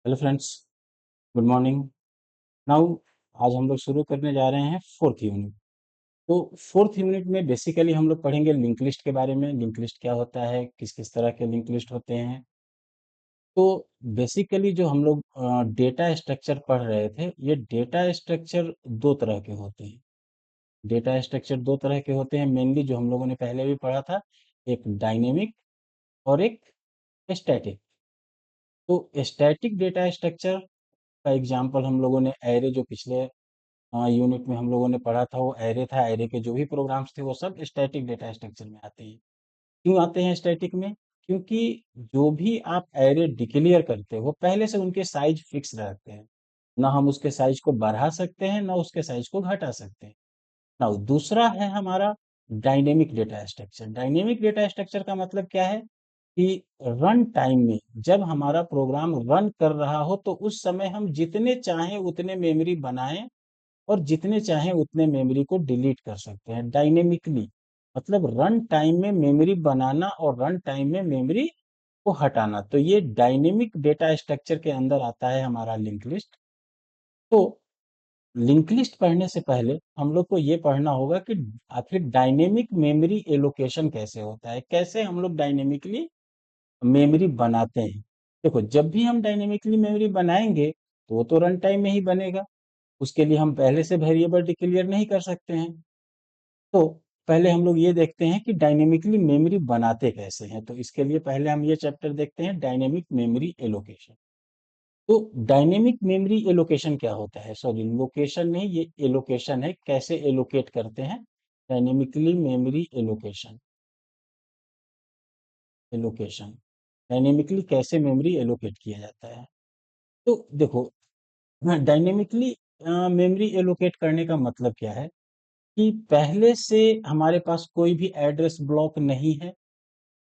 Hello friends, good morning. Now आज हम लोग शुरू करने जा रहे हैं फोर्थ यूनिट। तो फोर्थ यूनिट में बेसिकली हम लोग पढ़ेंगे लिंक लिस्ट के बारे में। लिंक लिस्ट क्या होता है, किस किस तरह के लिंक लिस्ट होते हैं। तो बेसिकली जो हम लोग डेटा स्ट्रक्चर पढ़ रहे थे, ये डेटा स्ट्रक्चर दो तरह के होते हैं। डेटा स्ट्रक्चर दो तरह के होते हैं मेनली, जो हम लोगों ने पहले भी पढ़ा था। एक डायनेमिक और एक स्टैटिक। तो स्टैटिक डेटा स्ट्रक्चर का एग्जांपल हम लोगों ने एरे, जो पिछले यूनिट में हम लोगों ने पढ़ा था, वो एरे था। एरे के जो भी प्रोग्राम्स थे वो सब स्टैटिक डेटा स्ट्रक्चर में आते हैं। क्यों आते हैं स्टैटिक में? क्योंकि जो भी आप एरे डिक्लेयर करते हो, वो पहले से उनके साइज फिक्स रहते हैं। ना हम उसके साइज को बढ़ा सकते हैं, ना उसके साइज को घटा सकते हैं। ना दूसरा है हमारा dynamic data structure. Dynamic data structure का मतलब क्या है कि रन टाइम में जब हमारा प्रोग्राम रन कर रहा हो, तो उस समय हम जितने चाहें उतने मेमोरी बनाएं और जितने चाहें उतने मेमोरी को डिलीट कर सकते हैं डायनेमिकली। मतलब रन टाइम में मेमोरी बनाना और रन टाइम में मेमोरी को हटाना। तो ये डायनेमिक डेटा स्ट्रक्चर के अंदर आता है हमारा लिंक लिस्ट। तो लिंक लिस्ट पढ़ने से पहले हम लोग को ये पढ़ना होगा कि आखिर डायनेमिक मेमोरी एलोकेशन कैसे होता है, कैसे हम लोग डायनेमिकली मेमोरी बनाते हैं। देखो, जब भी हम डायनेमिकली मेमोरी बनाएंगे तो वो तो रन टाइम में ही बनेगा। उसके लिए हम पहले से वेरिएबल डिक्लेयर नहीं कर सकते हैं। तो पहले हम लोग ये देखते हैं कि डायनेमिकली मेमोरी बनाते कैसे हैं। तो इसके लिए पहले हम ये चैप्टर देखते हैं, डायनेमिक मेमोरी एलोकेशन। तो डायनेमिक मेमोरी एलोकेशन क्या होता है? सॉरी, लोकेशन नहीं, ये एलोकेशन है। कैसे एलोकेट करते हैं dynamically memory allocation. Allocation dynamically कैसे मेमोरी एलोकेट किया जाता है। तो देखो, डायनेमिकली मेमोरी एलोकेट करने का मतलब क्या है कि पहले से हमारे पास कोई भी एड्रेस ब्लॉक नहीं है।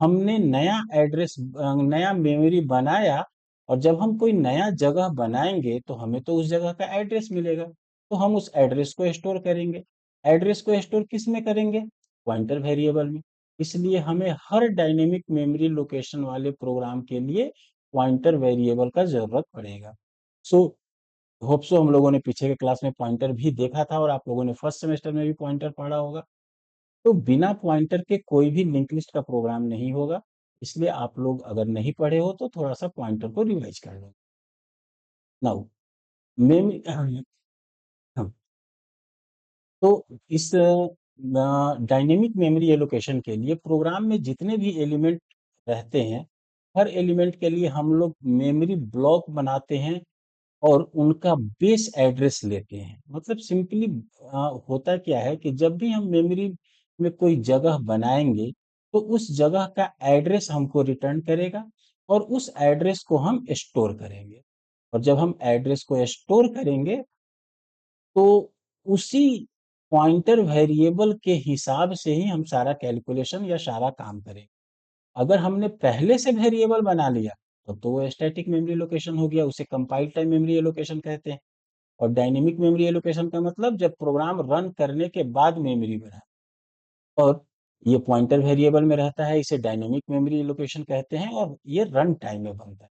हमने नया एड्रेस, नया मेमोरी बनाया। और जब हम कोई नया जगह बनाएंगे तो हमें तो उस जगह का एड्रेस मिलेगा, तो हम उस एड्रेस को स्टोर करेंगे। एड्रेस को स्टोर किस में करेंगे? पॉइंटर वेरिएबल में। इसलिए हमें हर डायनेमिक मेमोरी लोकेशन वाले प्रोग्राम के लिए पॉइंटर वेरिएबल का जरूरत पड़ेगा। सो होप सो हम लोगों ने पीछे के क्लास में पॉइंटर भी देखा था, और आप लोगों ने फर्स्ट सेमेस्टर में भी पॉइंटर पढ़ा होगा। तो बिना पॉइंटर के कोई भी लिंक लिस्ट का प्रोग्राम नहीं होगा। इसलिए आप लोग अगर नहीं पढ़े हो तो थोड़ा सा पॉइंटर को रिवाइज कर लो। नाउ मेम तो इस डायनेमिक मेमोरी एलोकेशन के लिए प्रोग्राम में जितने भी एलिमेंट रहते हैं, हर एलिमेंट के लिए हम लोग मेमोरी ब्लॉक बनाते हैं और उनका बेस एड्रेस लेते हैं। मतलब सिंपली होता क्या है कि जब भी हम मेमोरी में कोई जगह बनाएंगे, तो उस जगह का एड्रेस हमको रिटर्न करेगा और उस एड्रेस को हम स्टोर करेंगे। और जब हम एड्रेस को स्टोर करेंगे, तो उसी पॉइंटर वेरिएबल के हिसाब से ही हम सारा कैलकुलेशन या सारा काम करेंगे। अगर हमने पहले से वेरिएबल बना लिया, तब तो वो स्टैटिक मेमोरी लोकेशन हो गया, उसे कंपाइल टाइम मेमोरी एलोकेशन कहते हैं। और डायनेमिक मेमोरी एलोकेशन का मतलब जब प्रोग्राम रन करने के बाद मेमोरी बना, और ये पॉइंटर वेरिएबल में रहता है, इसे डायनेमिक मेमोरी एलोकेशन कहते हैं, और ये रन टाइम में बनता है।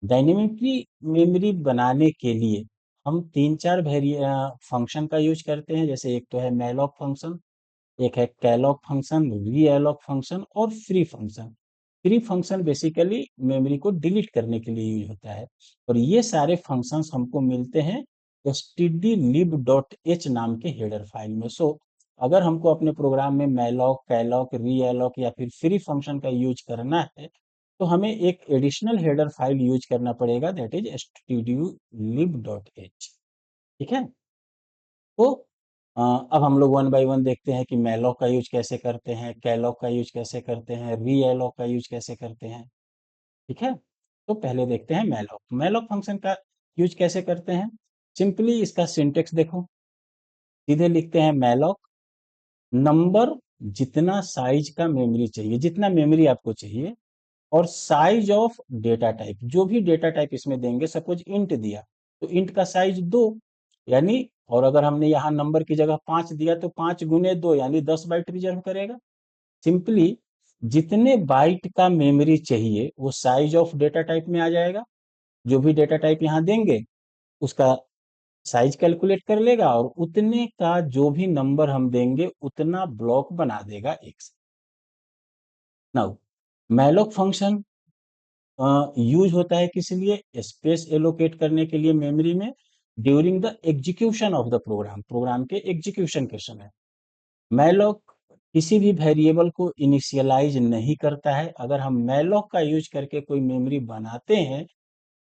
डायनेमिकली मेमोरी बनाने के लिए हम तीन चार फंक्शन का यूज करते हैं। जैसे एक तो है मैलॉक फंक्शन, एक है कैलॉक फंक्शन, रीएलॉक फंक्शन और free function. Free function basically memory को डिलीट करने के लिए यूज होता है। और ये सारे फंक्शंस हमको मिलते हैं stdlib.h नाम के हेडर फाइल में। सो अगर हमको अपने प्रोग्राम में मैलॉक, कैलॉक, रीएलॉक या फिर फ्री फंक्शन का यूज करना है, तो हमें एक एडिशनल हेडर फाइल यूज करना पड़ेगा, दैट इज stdlib.h। ठीक है। तो अब हम लोग वन बाय वन देखते हैं कि मैलॉक का यूज कैसे करते हैं, कैलॉक का यूज कैसे करते हैं, रीएलॉक का यूज कैसे करते हैं। ठीक है। तो पहले देखते हैं मैलॉक। मैलॉक फंक्शन का यूज कैसे करते हैं? सिंपली इसका सिंटेक्स देखो। सीधे लिखते हैं मैलॉक नंबर, जितना साइज का मेमोरी चाहिए, जितना मेमोरी आपको चाहिए, और साइज ऑफ डेटा टाइप। जो भी डेटा टाइप इसमें देंगे, सपोज इंट दिया तो इंट का साइज 2, यानी, और अगर हमने यहाँ नंबर की जगह 5 दिया तो 5 × 2 यानी 10 बाइट रिजर्व करेगा। सिंपली जितने बाइट का मेमोरी चाहिए वो साइज ऑफ डेटा टाइप में आ जाएगा। जो भी डेटा टाइप यहाँ देंगे उसका साइज कैलकुलेट कर लेगा और उतने का जो भी नंबर हम देंगे उतना ब्लॉक बना देगा एक से। नाउ मैलोक फंक्शन यूज होता है किस लिए? स्पेस एलोकेट करने के लिए मेमोरी में during the execution of the program, program के एग्जीक्यूशन के समय। मैलोक किसी भी वेरिएबल को इनिशियलाइज नहीं करता है। अगर हम मैलोक का यूज करके कोई मेमोरी बनाते हैं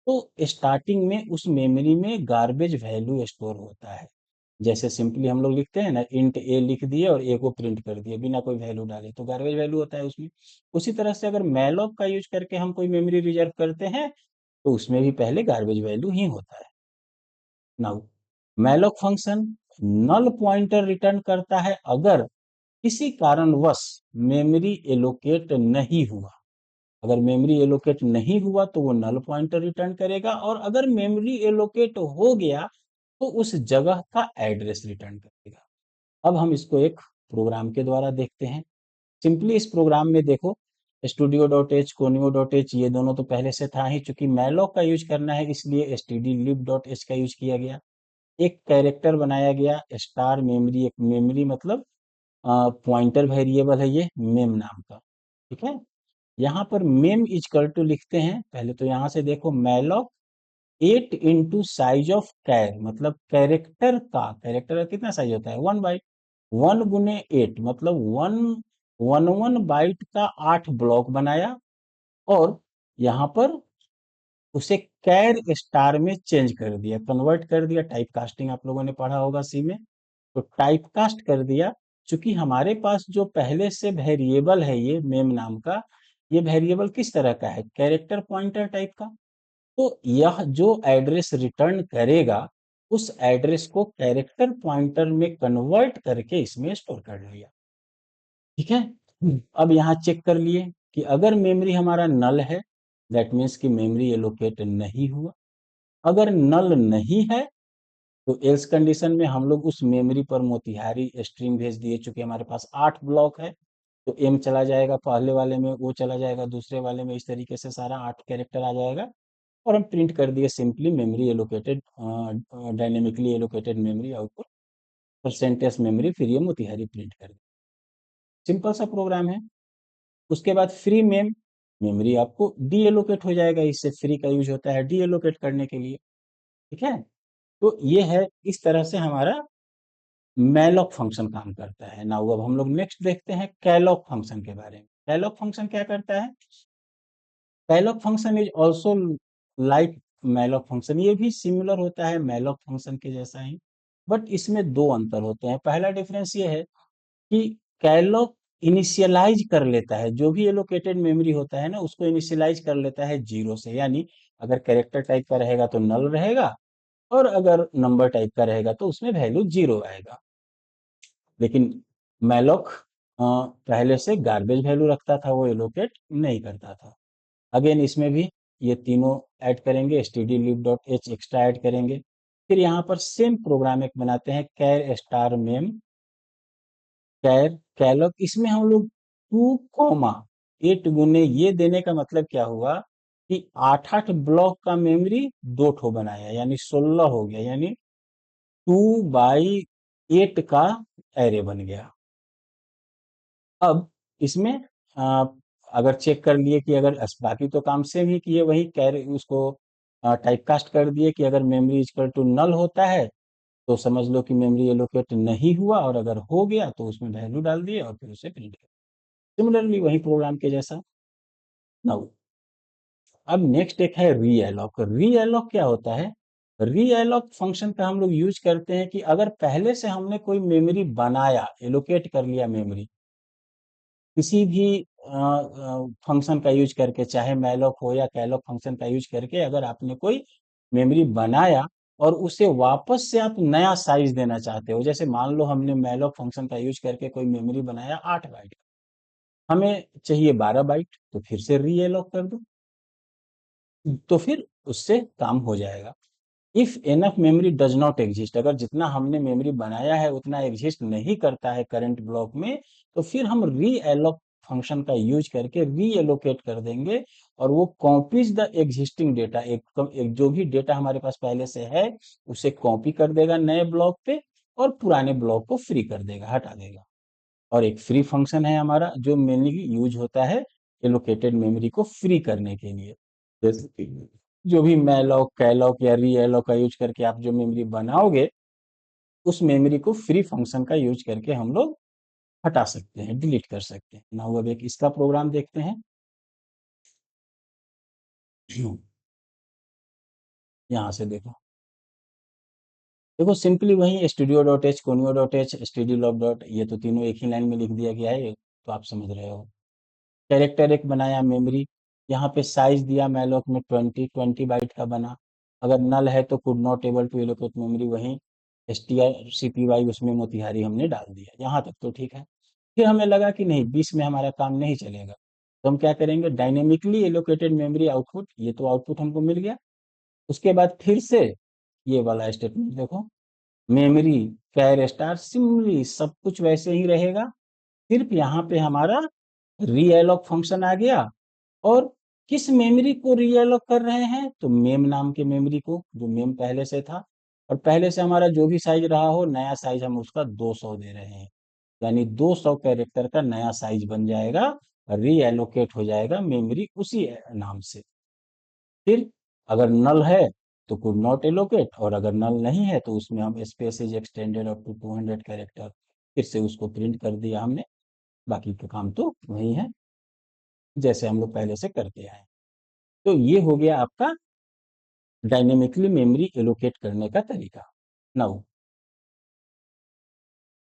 तो स्टार्टिंग में उस मेमोरी में गार्बेज वैल्यू स्टोर होता है। जैसे सिंपली हम लोग लिखते हैं ना, इंट ए लिख दिए और ए को प्रिंट कर दिए बिना कोई वैल्यू डाले, तो गार्बेज वैल्यू होता है उसमें। उसी तरह से अगर मैलोक का यूज करके हम कोई मेमोरी रिजर्व करते हैं तो उसमें भी पहले गार्बेज वैल्यू ही होता है। Now malloc function null pointer return करता है अगर किसी कारणवश मेमोरी एलोकेट नहीं हुआ। अगर मेमोरी एलोकेट नहीं हुआ तो वो नल पॉइंटर रिटर्न करेगा, और अगर मेमोरी एलोकेट हो गया तो उस जगह का एड्रेस रिटर्न करेगा। अब हम इसको एक प्रोग्राम के द्वारा देखते हैं। सिंपली इस प्रोग्राम में देखो, studio dot H, conio dot H, ये दोनों तो पहले से था ही। चूंकि मैलोक का यूज करना है इसलिए stdlib डॉट एच का यूज किया गया। एक कैरेक्टर बनाया गया स्टार मेमोरी, एक मेमोरी मतलब पॉइंटर वेरिएबल है ये मेम नाम का। ठीक है, यहाँ पर मेम इजकल टू लिखते हैं। पहले तो यहाँ से देखो मैलोक 8 इंटू साइज ऑफ कैर, मतलब कैरेक्टर का कितना साइज होता है 1 बाइट। 1 गुने 8 मतलब 1 बाइट का 8 ब्लॉक बनाया और यहाँ पर उसे कैर स्टार में चेंज कर दिया, कन्वर्ट कर दिया। टाइप कास्टिंग आप लोगों ने पढ़ा होगा सी में, तो टाइप कास्ट कर दिया। चूंकि हमारे पास जो पहले से वेरिएबल है ये मेम नाम का, ये वेरिएबल किस तरह का है? कैरेक्टर पॉइंटर टाइप का। तो यह जो एड्रेस रिटर्न करेगा उस एड्रेस को कैरेक्टर पॉइंटर में कन्वर्ट करके इसमें स्टोर कर लिया। ठीक है, अब यहाँ चेक कर लिए कि अगर मेमोरी हमारा नल है, दैट मीन्स कि मेमोरी एलोकेट नहीं हुआ। अगर नल नहीं है तो एल्स कंडीशन में हम लोग उस मेमोरी पर मोतिहारी स्ट्रिंग भेज दिए। चूंकि हमारे पास 8 ब्लॉक है तो एम चला जाएगा पहले वाले में, वो चला जाएगा दूसरे वाले में, इस तरीके से सारा 8 कैरेक्टर आ जाएगा। और हम प्रिंट कर दिए simply memory allocated, dynamically allocated memory output percentage memory, फिर ये मोतिहारी प्रिंट कर दिया। सिंपल सा प्रोग्राम है। उसके बाद फ्री मेमोरी आपको डी एलोकेट हो जाएगा। इससे फ्री का यूज होता है डी एलोकेट करने के लिए। ठीक है, तो ये है, इस तरह से हमारा मैलोक फंक्शन काम करता है। नाउ अब हम लोग नेक्स्ट देखते हैं कैलॉक फंक्शन के बारे में। कैलॉक फंक्शन क्या करता है? Calloc function is also like malloc function, ये भी सिमिलर होता है मैलोक फंक्शन के जैसा ही, बट इसमें दो अंतर होते हैं। पहला डिफरेंस ये है कि कैलॉक इनिशियलाइज कर लेता है, जो भी एलोकेटेड मेमोरी होता है ना उसको इनिशियलाइज कर लेता है जीरो से। यानी अगर कैरेक्टर टाइप का रहेगा तो नल रहेगा, और अगर नंबर टाइप का रहेगा तो उसमें वैल्यू जीरो आएगा। लेकिन मैलोक पहले से गार्बेज वैल्यू रखता था, वो एलोकेट नहीं करता था। अगेन इसमें भी ये तीनों ऐड करेंगे, stdlib.h एक्स्ट्रा ऐड करेंगे। फिर यहाँ पर सेम प्रोग्राम एक बनाते हैं कैर स्टार मेम कैर कैलॉक। इसमें हम लोग 2, 8 गुने ये देने का मतलब क्या हुआ कि 8 8 ब्लॉक का मेमोरी दो ठो बनाया, यानी 16 हो गया, यानी 2/8 का एरे बन गया। अब इसमें आ, अगर चेक कर लिए कि अगर बाकी तो काम सेम ही किए, वही कैरे उसको टाइप कास्ट कर दिए कि अगर मेमोरी इक्वल टू नल होता है तो समझ लो कि मेमोरी एलोकेट नहीं हुआ, और अगर हो गया तो उसमें वैल्यू डाल दिए और फिर उसे प्रिंट कर। सिमिलरली वही प्रोग्राम के जैसा। नाउ अब नेक्स्ट एक है री एलॉक। री एलॉक क्या होता है? री एलॉक फंक्शन का हम लोग यूज करते हैं कि अगर पहले से हमने कोई मेमोरी बनाया, एलोकेट कर लिया मेमोरी किसी भी फंक्शन का यूज करके, चाहे मैलॉक हो या कैलॉक फंक्शन का यूज करके, अगर आपने कोई मेमोरी बनाया और उसे वापस से आप नया साइज देना चाहते हो, जैसे मान लो हमने मैलॉक फंक्शन का यूज करके कोई मेमोरी बनाया 8 बाइट, हमें चाहिए 12 बाइट, तो फिर से री एलॉक कर दो, तो फिर उससे काम हो जाएगा। If enough memory does not exist, अगर जितना हमने मेमोरी बनाया है उतना एग्जिस्ट नहीं करता है करंट ब्लॉक में, तो फिर हम री एलॉक फंक्शन का यूज करके रीएलोकेट कर देंगे, और वो कॉपीज द एग्जिस्टिंग डेटा, एक जो भी डेटा हमारे पास पहले से है उसे कॉपी कर देगा नए ब्लॉक पे, और पुराने ब्लॉक को फ्री कर देगा, हटा देगा। और एक फ्री फंक्शन है हमारा जो मेनली यूज होता है एलोकेटेड मेमोरी को फ्री करने के लिए। जैसे कि जो भी मैलॉक, कैलॉक या रीएलॉक का यूज करके आप जो मेमोरी बनाओगे, उस मेमोरी को फ्री फंक्शन का यूज करके हम लोग हटा सकते हैं, डिलीट कर सकते हैं ना। अब एक इसका प्रोग्राम देखते हैं। यहाँ से देखो, देखो सिंपली वही studio dot H, conio dot H, स्टडीलॉग डॉट, ये तो तीनों एक ही लाइन में लिख दिया गया है, तो आप समझ रहे हो। कैरेक्टर एक बनाया, मेमोरी, यहाँ पे साइज दिया मैलोक में 20 बाइट का बना। अगर नल है तो could not able to allocate memory, वहीं strcpy उसमें मोतिहारी हमने डाल दिया, यहाँ तक तो ठीक है। फिर हमें लगा कि नहीं 20 में हमारा काम नहीं चलेगा, तो हम क्या करेंगे, डायनेमिकली एलोकेटेड मेमोरी आउटपुट, ये तो आउटपुट हमको मिल गया। उसके बाद फिर से ये वाला स्टेटमेंट देखो, मेमोरी कैर स्टार सिमली सब कुछ वैसे ही रहेगा, सिर्फ यहाँ पे हमारा रीएलोक फंक्शन आ गया। और किस मेमोरी को रीएलोक कर रहे हैं, तो मेम नाम के मेमोरी को, जो मेम पहले से था, और पहले से हमारा जो भी साइज रहा हो, नया साइज हम उसका 200 दे रहे हैं, यानी 200 कैरेक्टर का नया साइज बन जाएगा, रीएलोकेट हो जाएगा मेमोरी उसी नाम से। फिर अगर नल है तो कुड नॉट एलोकेट, और अगर नल नहीं है तो उसमें हम space is extended up to 200 character, फिर से उसको प्रिंट कर दिया हमने। बाकी का काम तो वही है जैसे हम लोग पहले से करते आए। तो ये हो गया आपका डायनेमिकली मेमोरी एलोकेट करने का तरीका। नाउ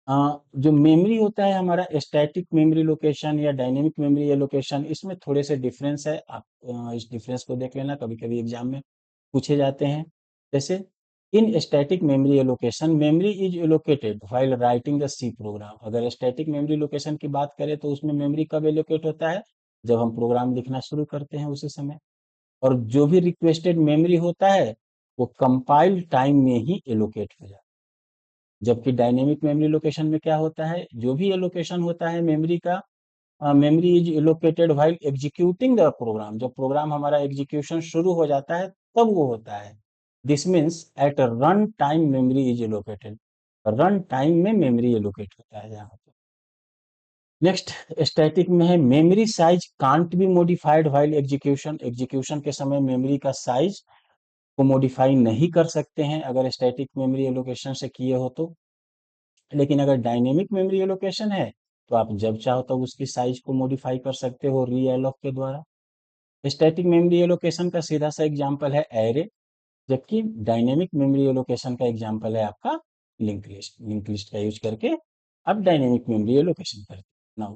जो मेमोरी होता है हमारा, स्टैटिक मेमोरी लोकेशन या डायनेमिक मेमोरी एलोकेशन, इसमें थोड़े से डिफरेंस है। आप इस डिफरेंस को देख लेना, कभी कभी एग्जाम में पूछे जाते हैं। जैसे in static memory allocation, memory is allocated while writing the C program. अगर स्टैटिक मेमोरी लोकेशन की बात करें तो उसमें मेमोरी कब एलोकेट होता है, जब हम प्रोग्राम लिखना शुरू करते हैं उसी समय। और जो भी रिक्वेस्टेड मेमोरी होता है वो कंपाइल टाइम में ही एलोकेट हो जाता है। जबकि डायनेमिक मेमोरी लोकेशन में क्या होता है, जो भी एलोकेशन होता है मेमोरी का, memory is allocated while executing the program, जब प्रोग्राम हमारा एग्जीक्यूशन शुरू हो जाता है तब वो होता है। This means at run time memory is allocated, run time में मेमोरी एलोकेट होता है यहाँ पे। नेक्स्ट स्टैटिक में है, memory size can't be modified while execution, execution के समय मेमोरी का साइज को मॉडिफाई नहीं कर सकते हैं अगर स्टैटिक मेमोरी एलोकेशन से किए हो तो। लेकिन अगर डायनेमिक मेमोरी एलोकेशन है तो आप जब चाहो तब उसकी साइज को मॉडिफाई कर सकते हो रीएलोक के द्वारा। स्टैटिक मेमोरी एलोकेशन का सीधा सा एग्जांपल है एरे, जबकि डायनेमिक मेमोरी एलोकेशन का एग्जांपल है आपका लिंक लिस्ट। लिंक लिस्ट का यूज करके आप डायनेमिक मेमोरी एलोकेशन करते हैं। नाउ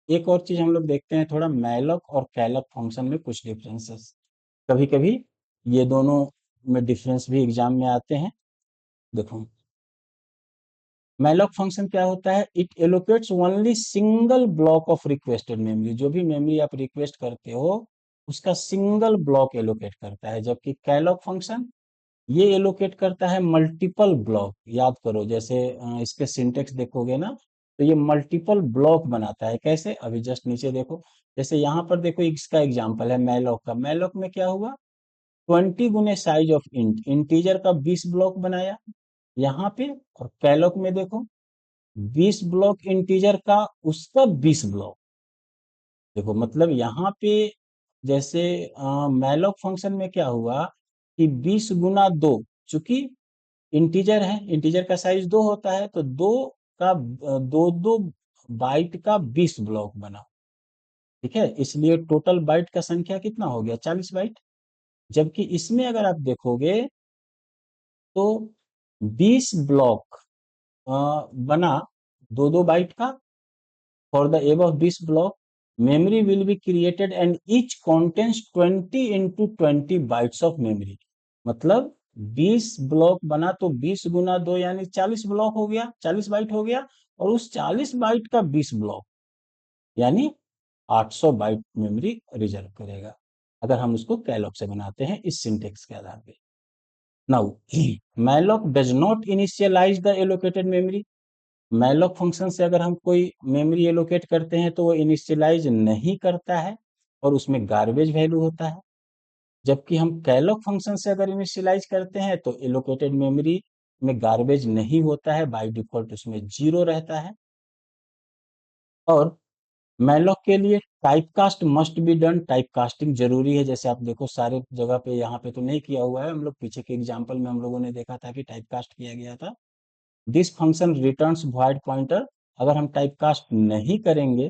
एक और चीज हम लोग देखते हैं, थोड़ा मैलॉक और कैलॉक फंक्शन में कुछ डिफरेंसेस, कभी कभी ये दोनों में डिफरेंस भी एग्जाम में आते हैं। देखो मैलॉक फंक्शन क्या होता है, it allocates only single block of requested memory, जो भी मेमोरी आप रिक्वेस्ट करते हो उसका सिंगल ब्लॉक एलोकेट करता है। जबकि कैलॉक फंक्शन ये एलोकेट करता है मल्टीपल ब्लॉक। याद करो, जैसे इसके सिंटेक्स देखोगे ना, तो ये मल्टीपल ब्लॉक बनाता है। कैसे, अभी जस्ट नीचे देखो, जैसे यहाँ पर देखो इसका एग्जांपल है मैलॉक का। मैलॉक में क्या हुआ, 20 गुने साइज ऑफ इंट, इंटीजर का 20 ब्लॉक बनाया यहाँ पे। और कैलॉक में देखो 20 ब्लॉक इंटीजर का, उसका 20 ब्लॉक। देखो मतलब यहाँ पे जैसे मैलॉक फंक्शन में क्या हुआ कि 20 गुना 2, चूंकि इंटीजर है, इंटीजर का साइज 2 होता है, तो 2 का 2 बाइट का 20 ब्लॉक बना। ठीक है, इसलिए टोटल बाइट का संख्या कितना हो गया, 40 बाइट। जबकि इसमें अगर आप देखोगे तो 20 ब्लॉक बना 2 बाइट का। For the above 20 block, memory will be created and each contains 20 into 20 bytes of memory। मतलब 20 ब्लॉक बना तो 20 गुना 2 यानी 40 ब्लॉक हो गया, 40 बाइट हो गया। और उस 40 बाइट का 20 ब्लॉक यानी 800 बाइट मेमोरी रिजर्व करेगा, अगर हम उसको कैलॉक से बनाते हैं इस सिंटेक्स के आधार पे। Now malloc does not initialize the allocated memory, malloc function से अगर हम कोई मेमोरी एलोकेट करते हैं तो वो इनिशियलाइज नहीं करता है और उसमें गार्बेज वैल्यू होता है। जबकि हम कैलॉग फंक्शन से अगर इनिशियलाइज करते हैं तो एलोकेटेड मेमोरी में गार्बेज नहीं होता है, बाय डिफॉल्ट उसमें 0 रहता है। और मैलोक के लिए type cast must be done, type casting जरूरी है। जैसे आप देखो सारे जगह पे, यहाँ पे तो नहीं किया हुआ है, हम लोग पीछे के एग्जाम्पल में हम लोगों ने देखा था कि टाइप कास्ट किया गया था। This function returns void pointer. अगर हम टाइप कास्ट नहीं करेंगे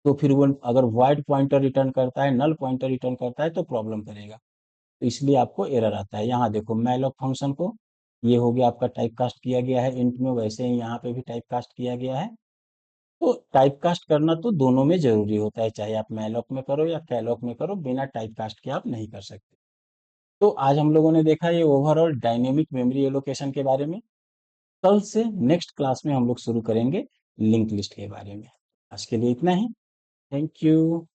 तो फिर वो अगर वॉइड पॉइंटर रिटर्न करता है, नल पॉइंटर रिटर्न करता है तो प्रॉब्लम करेगा। तो इसलिए आपको एरर आता है। यहाँ देखो मैलोक फंक्शन को, ये हो गया आपका टाइप कास्ट किया गया है इंट में, वैसे ही यहाँ पे भी टाइप कास्ट किया गया है। तो टाइप कास्ट करना तो दोनों में जरूरी होता है, चाहे आप मैलोक में करो या कैलोक में करो, बिना टाइप कास्ट के आप नहीं कर सकते। तो आज हम लोगों ने देखा ये ओवरऑल डायनेमिक मेमोरी एलोकेशन के बारे में। कल से नेक्स्ट क्लास में हम लोग शुरू करेंगे लिंक लिस्ट के बारे में। आज के लिए इतना ही। Thank you.